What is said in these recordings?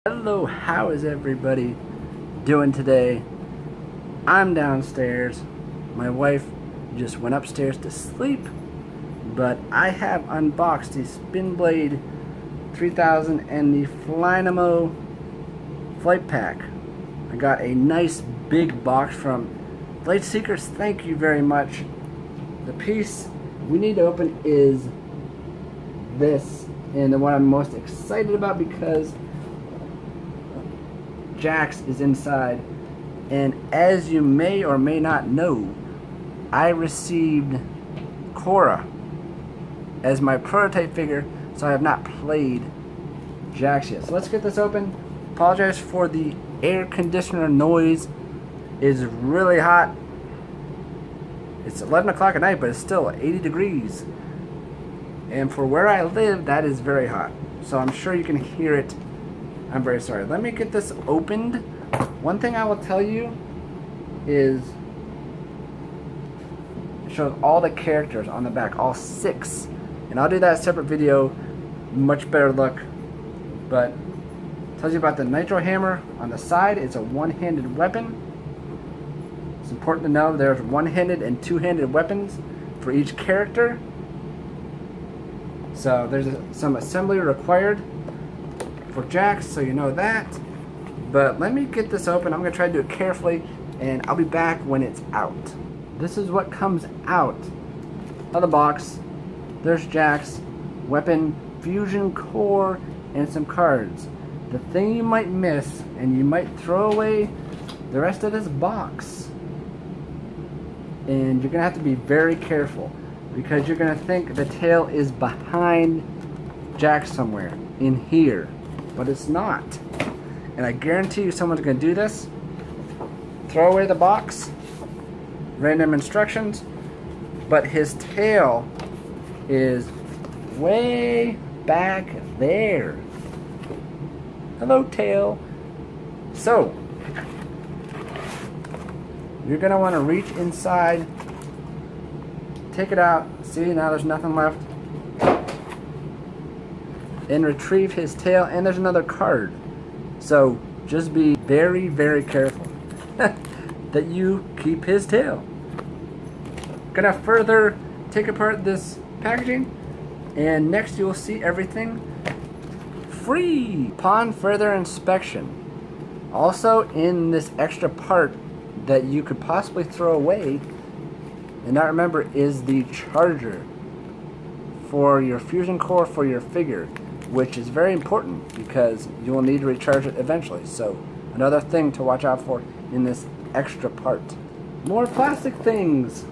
Hello, how is everybody doing today? I'm downstairs. My wife just went upstairs to sleep, but I have unboxed the Spin Blade 3000 and the Flynamo Flight Pack. I got a nice big box from Lightseekers. Thank you very much. The piece we need to open is this, and the one I'm most excited about because Jax is inside, and as you may or may not know, I received Korra as my prototype figure, so I have not played Jax yet. So let's get this open. Apologize for the air conditioner noise. It's really hot. It's 11 o'clock at night, but it's still 80 degrees. And for where I live, that is very hot. So I'm sure you can hear it. I'm very sorry. Let me get this opened. One thing I will tell you is it shows all the characters on the back, all 6. And I'll do that separate video, much better look. But it tells you about the nitro hammer on the side. It's a one-handed weapon. It's important to know there's one-handed and two-handed weapons for each character. So there's some assembly required for Jax, so you know that. But let me get this open. I'm going to try to do it carefully, and I'll be back when it's out. This is what comes out of the box. There's Jax, weapon, fusion core, and some cards. The thing you might miss, and you might throw away the rest of this box, and you're going to have to be very careful, because you're going to think the tail is behind Jax somewhere in here. But it's not. And I guarantee you someone's going to do this. Throw away the box. Random instructions. But his tail is way back there. Hello, tail. So, you're going to want to reach inside. Take it out. See, now there's nothing left. And retrieve his tail, and there's another card. So just be very, very careful that you keep his tail. Gonna further take apart this packaging, and next you'll see everything free upon further inspection. Also in this extra part that you could possibly throw away and not remember is the charger for your fusion core for your figure, which is very important because you will need to recharge it eventually. So another thing to watch out for in this extra part. More plastic things.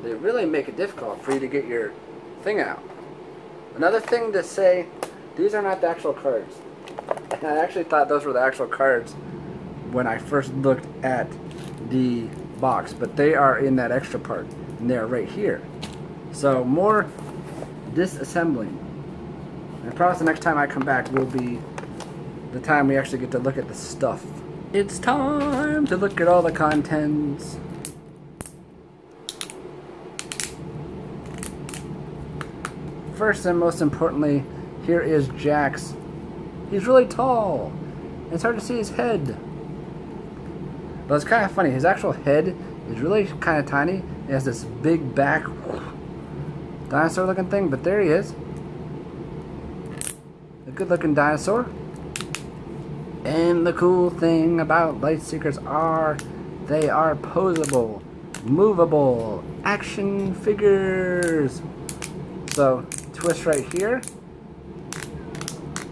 They really make it difficult for you to get your thing out. Another thing to say, these are not the actual cards. And I actually thought those were the actual cards when I first looked at the box, but they are in that extra part, and they are right here. So more disassembling. And I promise the next time I come back will be the time we actually get to look at the stuff. It's time to look at all the contents. First and most importantly, here is Jax. He's really tall. It's hard to see his head. But it's kind of funny. His actual head is really kind of tiny. He has this big back dinosaur looking thing, but there he is. A good looking dinosaur. And the cool thing about Lightseekers are they are posable, movable action figures. So twist right here,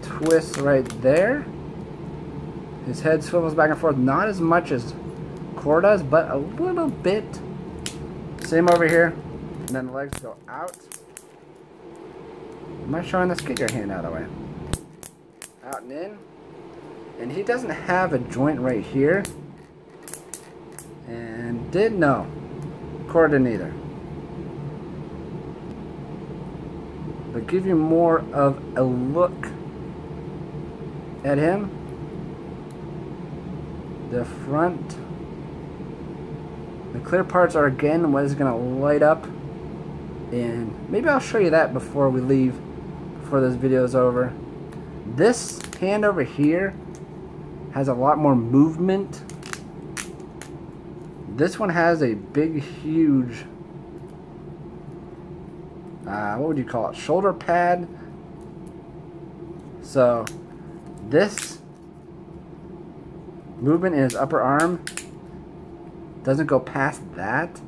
twist right there. His head swivels back and forth, not as much as Korra does, but a little bit. Same over here. And then the legs go out. Am I showing this? Get your hand out of the way. Out and in. And he doesn't have a joint right here. And no. Korra didn't either. But give you more of a look at him. The front. The clear parts are again what is going to light up. And maybe I'll show you that before we leave before this video is over. This hand over here has a lot more movement. This one has a big, huge, what would you call it? Shoulder pad. So this movement in his upper arm doesn't go past that.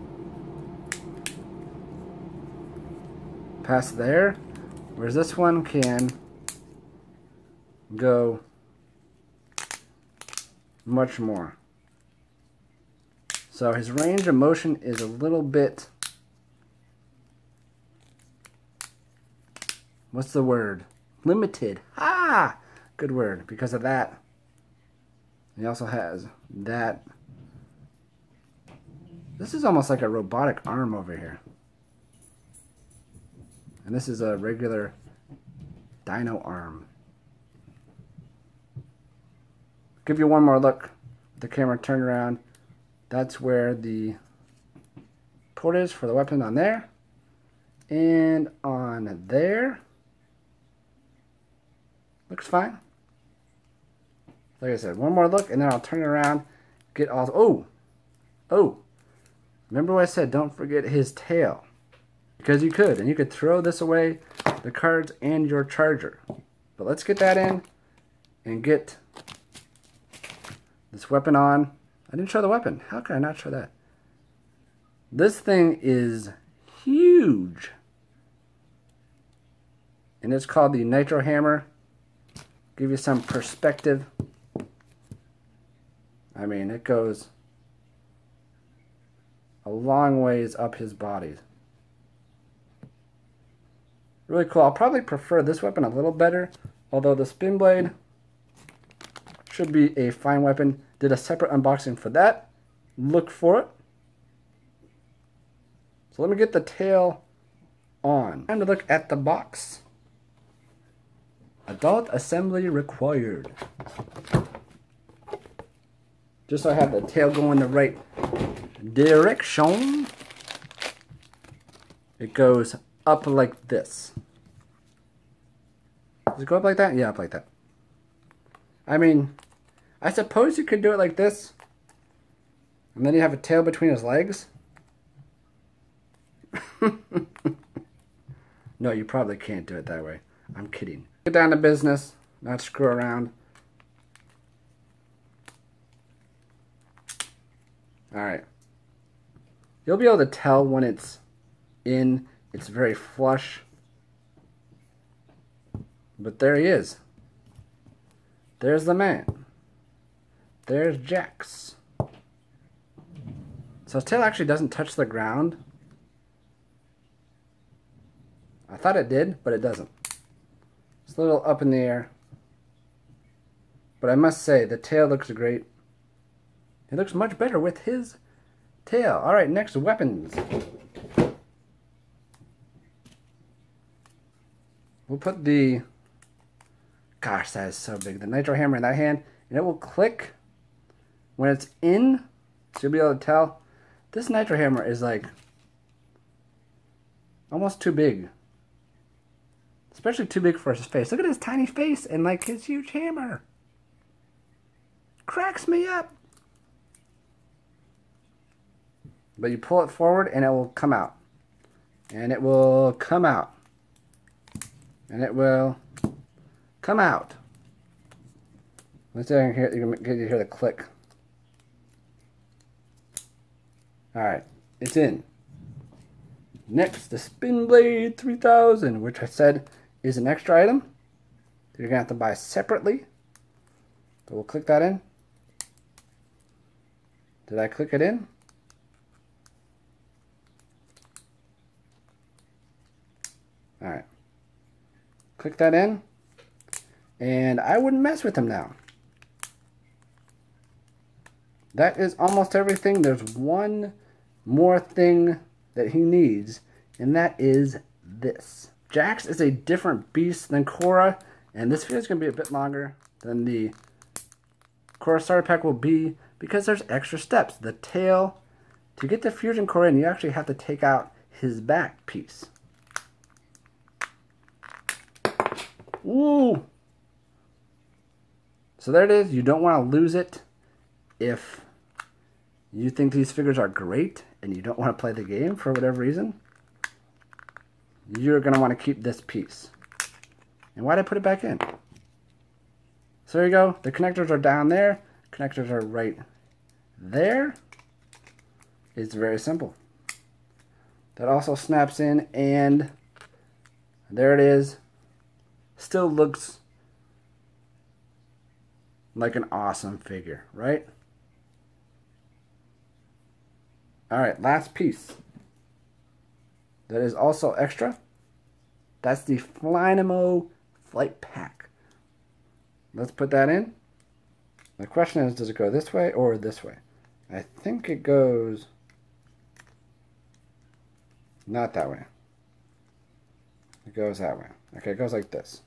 Past there. Whereas this one can go much more. So his range of motion is a little bit, what's the word? Limited. Ah! Good word. Because of that. He also has that. This is almost like a robotic arm over here. And this is a regular dino arm. Give you one more look. The camera turned around. That's where the port is for the weapon on there. And on there. Looks fine. Like I said, one more look and then I'll turn it around. Get all... Oh! Remember what I said, don't forget his tail. Because you could. And you could throw this away, the cards and your charger. But let's get that in and get this weapon on. I didn't show the weapon. How could I not show that? This thing is huge. And it's called the Nitro Hammer. Give you some perspective. I mean, it goes a long ways up his body. Really cool. I'll probably prefer this weapon a little better, although the spin blade should be a fine weapon. Did a separate unboxing for that. Look for it. So let me get the tail on. Time to look at the box. Adult assembly required. Just so I have the tail going the right direction. It goes up like this. Does it go up like that? Yeah, up like that. I mean, I suppose you could do it like this. And then you have a tail between his legs. No, you probably can't do it that way. I'm kidding. Get down to business, not screw around. Alright. You'll be able to tell when it's in. It's very flush. But there he is. There's the man. There's Jax. So his tail actually doesn't touch the ground. I thought it did, but it doesn't. It's a little up in the air. But I must say, the tail looks great. It looks much better with his tail. Alright, next, weapons. We'll put the... Gosh, that is so big. The Nitro Hammer in that hand. And it will click when it's in. So you'll be able to tell. This Nitro Hammer is like... almost too big. Especially too big for his face. Look at his tiny face and like his huge hammer. Cracks me up. But you pull it forward and it will come out. And it will come out. And it will come out. Let's see if I can get you to hear the click. Alright, it's in. Next, the Spin Blade 3000, which I said is an extra item that you're going to have to buy separately. So we'll click that in. Did I click it in? Alright. Click that in. And I wouldn't mess with him now. That is almost everything. There's one more thing that he needs, and that is this. Jax is a different beast than Korra, and this video is going to be a bit longer than the Korra starter pack will be because there's extra steps. The tail, to get the fusion core in, you actually have to take out his back piece. Ooh! So there it is. You don't want to lose it if you think these figures are great and you don't want to play the game for whatever reason. You're going to want to keep this piece. And why did I put it back in? So there you go. The connectors are down there. Connectors are right there. It's very simple. That also snaps in, and there it is. Still looks like an awesome figure, right? Alright, last piece. That is also extra. That's the Flynamo Flight Pack. Let's put that in. The question is, does it go this way or this way? I think it goes not that way. It goes that way. Okay, it goes like this.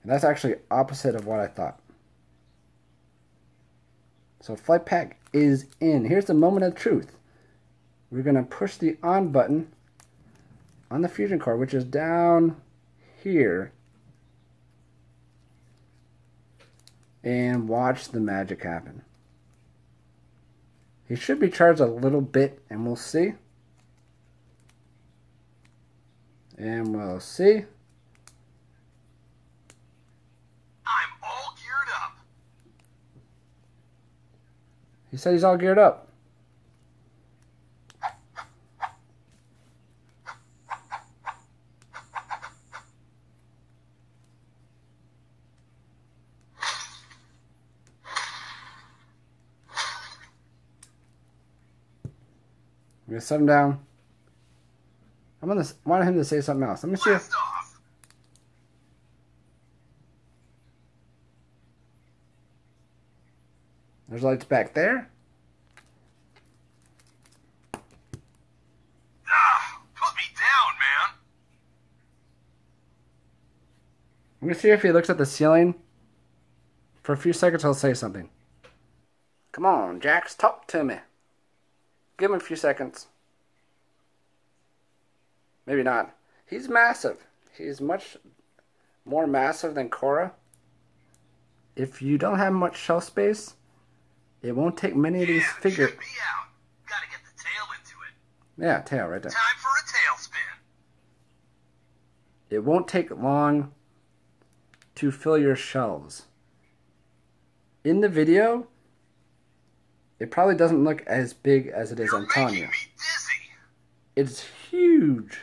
And that's actually opposite of what I thought. So Flight Pack is in. Here's the moment of truth. We're going to push the on button on the fusion core, which is down here, and watch the magic happen. He should be charged a little bit, and we'll see. And we'll see. I'm all geared up. He said he's all geared up. I'm going to set him down. I'm going to want him to say something else. Let me see if... There's lights back there. Put me down, man. I'm going to see if he looks at the ceiling. For a few seconds, he'll say something. Come on, Jax, talk to me. Give him a few seconds. Maybe not. He's massive. He's much more massive than Korra. If you don't have much shelf space, it won't take many of these figures. Check me out. Gotta get the tail into it. Yeah, tail right there. Time for a tailspin. It won't take long to fill your shelves. In the video, it probably doesn't look as big as it is on Tanya. You're making me dizzy. It's huge.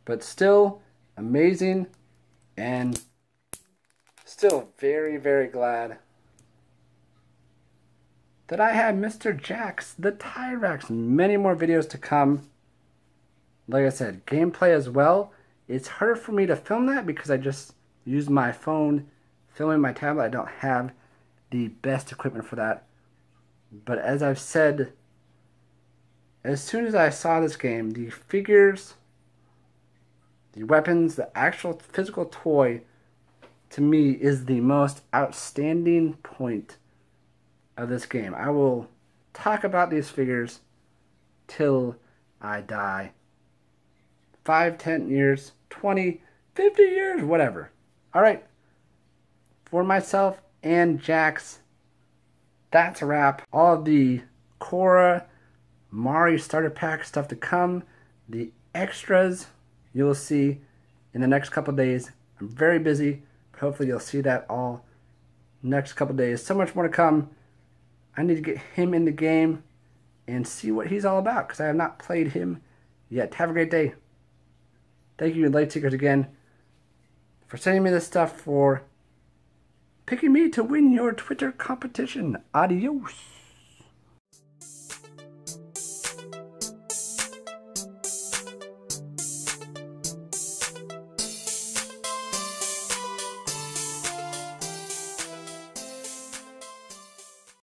But still amazing, and still very, very glad that I had Mr. Jax, the Tyrax. Many more videos to come. Like I said, gameplay as well. It's harder for me to film that because I just use my phone filming my tablet. I don't have the best equipment for that. But as I've said, as soon as I saw this game, the figures, the weapons, the actual physical toy, to me, is the most outstanding point of this game. I will talk about these figures till I die. 5, 10 years, 20, 50 years, whatever. Alright. For myself and Jax, that's a wrap. All of the Korra, Mari starter pack stuff to come. The extras you'll see in the next couple days. I'm very busy, but hopefully you'll see that all next couple days. So much more to come. I need to get him in the game and see what he's all about, because I have not played him yet. Have a great day. Thank you, Lightseekers, again, for sending me this stuff, for picking me to win your Twitter competition. Adios.